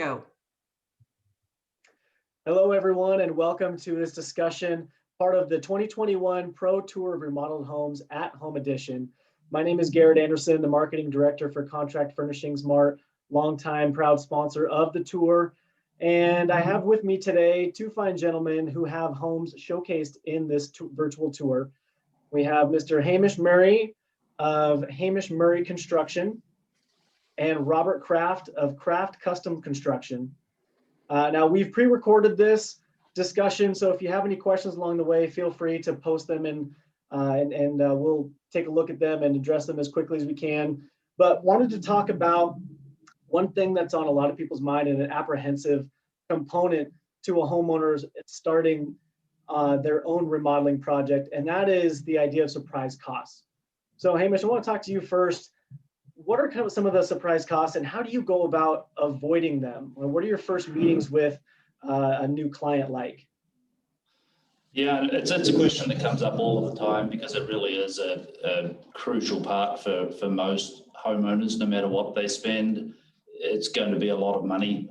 Go. Hello, everyone, and welcome to this discussion, part of the 2021 Pro Tour of Remodeled Homes at Home Edition. My name is Garrett Anderson, the Marketing Director for Contract Furnishings Mart, longtime proud sponsor of the tour. And I have with me today two fine gentlemen who have homes showcased in this virtual tour. We have Mr. Hamish Murray of Hamish Murray Construction and Robert Kraft of Kraft Custom Construction. Now, we've pre-recorded this discussion, so if you have any questions along the way, feel free to post them and we'll take a look at them and address them as quickly as we can. But wanted to talk about one thing that's on a lot of people's mind and an apprehensive component to a homeowner's starting their own remodeling project, and that is the idea of surprise costs. So Hamish, I want to talk to you first. What are kind of some of the surprise costs and how do you go about avoiding them? What are your first meetings with a new client like? Yeah, it's a question that comes up all of the time because it really is a crucial part for most homeowners. No matter what they spend, it's going to be a lot of money.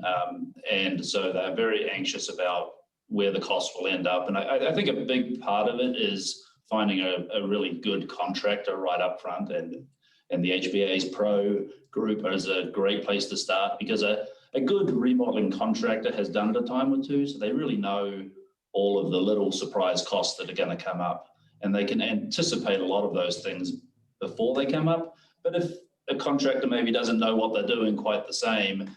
And so they're very anxious about where the cost will end up. And I think a big part of it is finding a really good contractor right up front, and the HBA's Pro group is a great place to start because a good remodeling contractor has done it a time or two, so they really know all of the little surprise costs that are going to come up, and they can anticipate a lot of those things before they come up. But if a contractor maybe doesn't know what they're doing quite the same,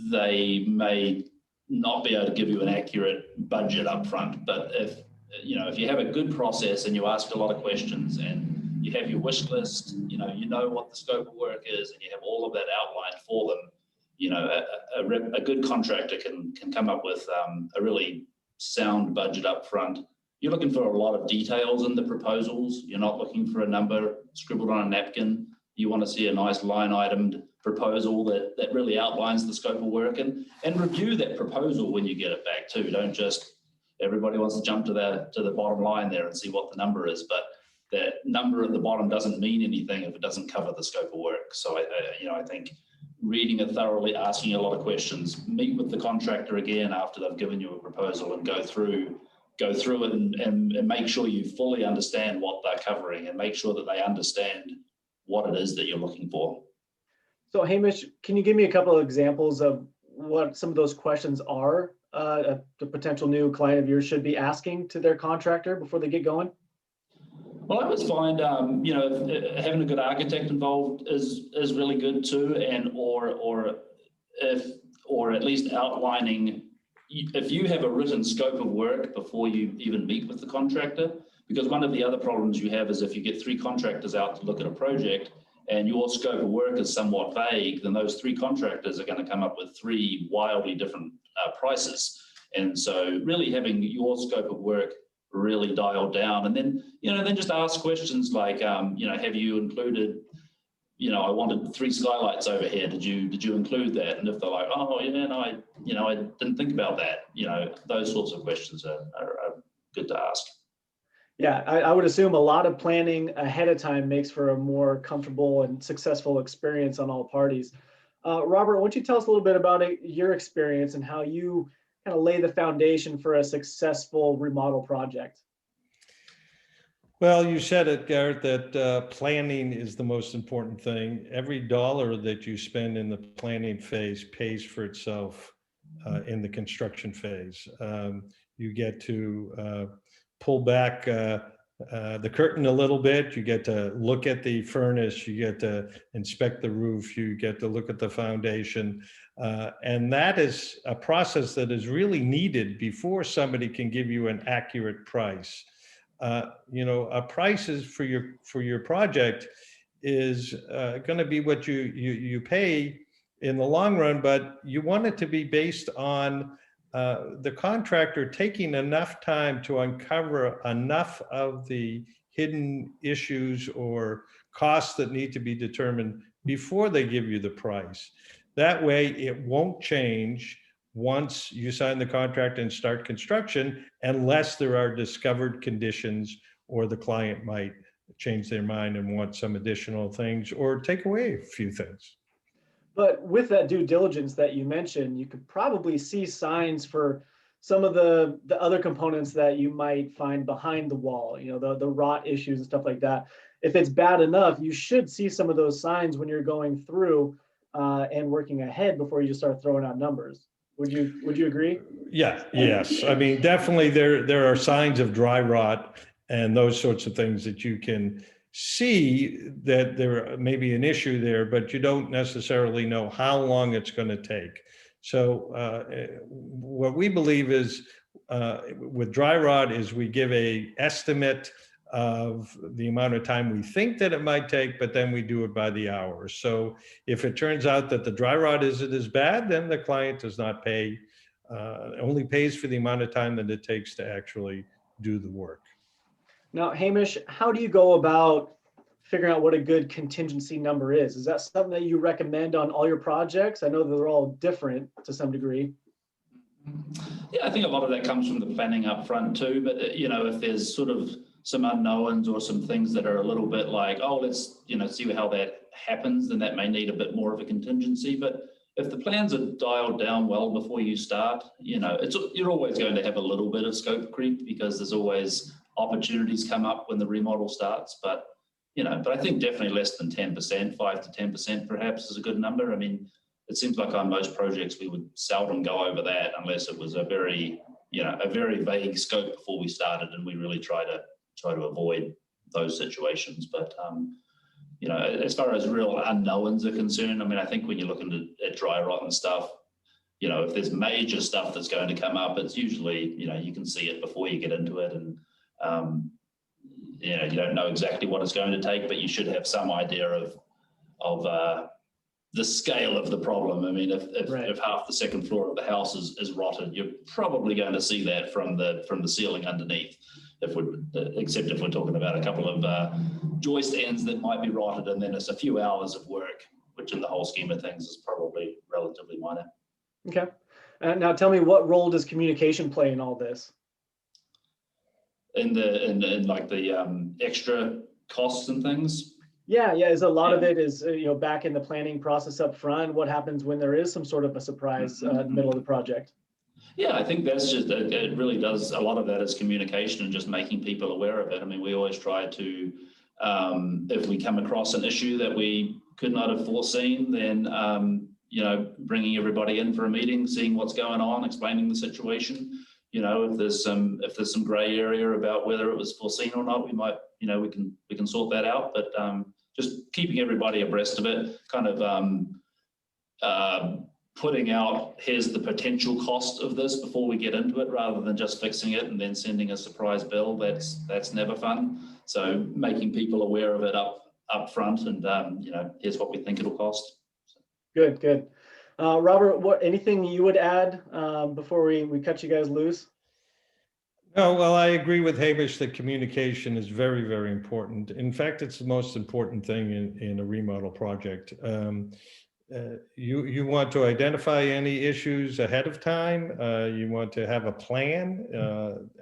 they may not be able to give you an accurate budget up front. But if you have a good process and you ask a lot of questions and you have your wish list, you know what the scope of work is, and you have all of that outlined for them, a good contractor can come up with a really sound budget up front. You're looking for a lot of details in the proposals. You're not looking for a number scribbled on a napkin. You want to see a nice line itemed proposal that really outlines the scope of work, and review that proposal when you get it back too. Don't just, everybody wants to jump to the bottom line there and see what the number is, but that number at the bottom doesn't mean anything if it doesn't cover the scope of work. So I think reading it thoroughly, asking a lot of questions, meet with the contractor again after they've given you a proposal and go through it and make sure you fully understand what they're covering and make sure that they understand what it is that you're looking for. So Hamish, can you give me a couple of examples of what some of those questions are the potential new client of yours should be asking to their contractor before they get going? Well, I always find, having a good architect involved is really good too, and or at least outlining if you have a written scope of work before you even meet with the contractor. Because one of the other problems you have is if you get three contractors out to look at a project and your scope of work is somewhat vague, then those three contractors are going to come up with three wildly different prices. And so really having your scope of work really dialed down, and then just ask questions like, have you included, I wanted 3 skylights over here. Did you include that? And if they're like, oh yeah, no, I didn't think about that. Those sorts of questions are good to ask. Yeah, I would assume a lot of planning ahead of time makes for a more comfortable and successful experience on all parties. Robert, why don't you tell us a little bit about your experience and how you kind of lay the foundation for a successful remodel project? Well, you said it, Garrett, that planning is the most important thing. Every dollar that you spend in the planning phase pays for itself in the construction phase. You get to pull back the curtain a little bit. You get to look at the furnace. You get to inspect the roof. You get to look at the foundation. And that is a process that is really needed before somebody can give you an accurate price. A price is for your project is going to be what you pay in the long run, but you want it to be based on the contractor taking enough time to uncover enough of the hidden issues or costs that need to be determined before they give you the price. That way it won't change once you sign the contract and start construction, unless there are discovered conditions or the client might change their mind and want some additional things or take away a few things. But with that due diligence that you mentioned, you could probably see signs for some of the other components that you might find behind the wall, the rot issues and stuff like that. If it's bad enough, you should see some of those signs when you're going through and working ahead before you just start throwing out numbers. Would you agree? Yeah, yes. I mean, definitely there are signs of dry rot and those sorts of things that you can see that there may be an issue there, but you don't necessarily know how long it's going to take. So what we believe is with dry rot is we give a estimate of the amount of time we think that it might take, but then we do it by the hour. So if it turns out that the dry rot isn't as bad, then the client does not pay, only pays for the amount of time that it takes to actually do the work. Now, Hamish, how do you go about figuring out what a good contingency number is? Is that something that you recommend on all your projects? I know they're all different to some degree. Yeah, I think a lot of that comes from the planning up front too. But if there's sort of some unknowns or some things that are a little bit like, oh, let's see how that happens, then that may need a bit more of a contingency. But if the plans are dialed down well before you start, you're always going to have a little bit of scope creep because there's always opportunities come up when the remodel starts. But I think definitely less than 10%, 5 to 10% perhaps is a good number. I mean, it seems like on most projects we would seldom go over that unless it was a very vague scope before we started, and we really try to avoid those situations. But as far as real unknowns are concerned, I mean, I think when you're looking at dry rot and stuff, if there's major stuff that's going to come up, it's usually you can see it before you get into it, and you don't know exactly what it's going to take, but you should have some idea of the scale of the problem. I mean, if half the second floor of the house is rotted, you're probably going to see that from the ceiling underneath. Except if we're talking about a couple of joist ends that might be rotted, and then it's a few hours of work, which in the whole scheme of things is probably relatively minor. Okay. Now tell me, what role does communication play in all this? In like the extra costs and things? Yeah. Is a lot of it is, back in the planning process up front, what happens when there is some sort of a surprise in the middle of the project? Yeah, I think that's just, it really does, a lot of that is communication and just making people aware of it. I mean, we always try to, if we come across an issue that we could not have foreseen, then, bringing everybody in for a meeting, seeing what's going on, explaining the situation. If there's some gray area about whether it was foreseen or not, we might, we can sort that out. But just keeping everybody abreast of it, kind of putting out, here's the potential cost of this before we get into it, rather than just fixing it and then sending a surprise bill. That's never fun. So making people aware of it up front, and here's what we think it'll cost. Good. Robert, anything you would add before we cut you guys loose? No, well, I agree with Hamish that communication is very, very important. In fact, it's the most important thing in a remodel project. You want to identify any issues ahead of time. You want to have a plan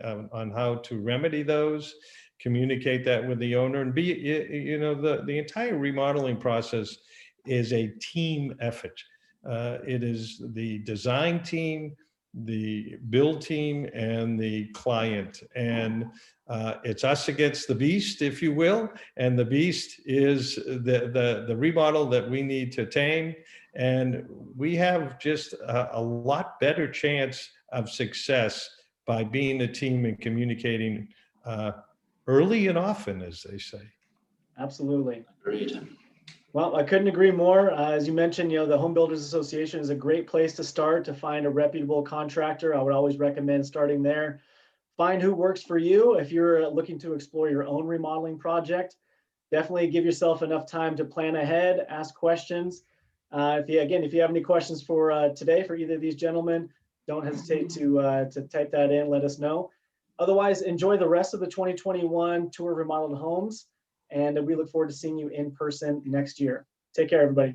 on how to remedy those, communicate that with the owner, and the entire remodeling process is a team effort. It is the design team, the build team, and the client, and it's us against the beast, if you will. And the beast is the remodel that we need to tame, and we have just a lot better chance of success by being a team and communicating early and often, as they say. Absolutely. Agreed. Well, I couldn't agree more. As you mentioned, the Home Builders Association is a great place to start to find a reputable contractor. I would always recommend starting there. Find who works for you. If you're looking to explore your own remodeling project, definitely give yourself enough time to plan ahead, ask questions. If you have any questions for today for either of these gentlemen, don't hesitate to type that in, let us know. Otherwise, enjoy the rest of the 2021 Tour of Remodeled Homes. And we look forward to seeing you in person next year. Take care, everybody.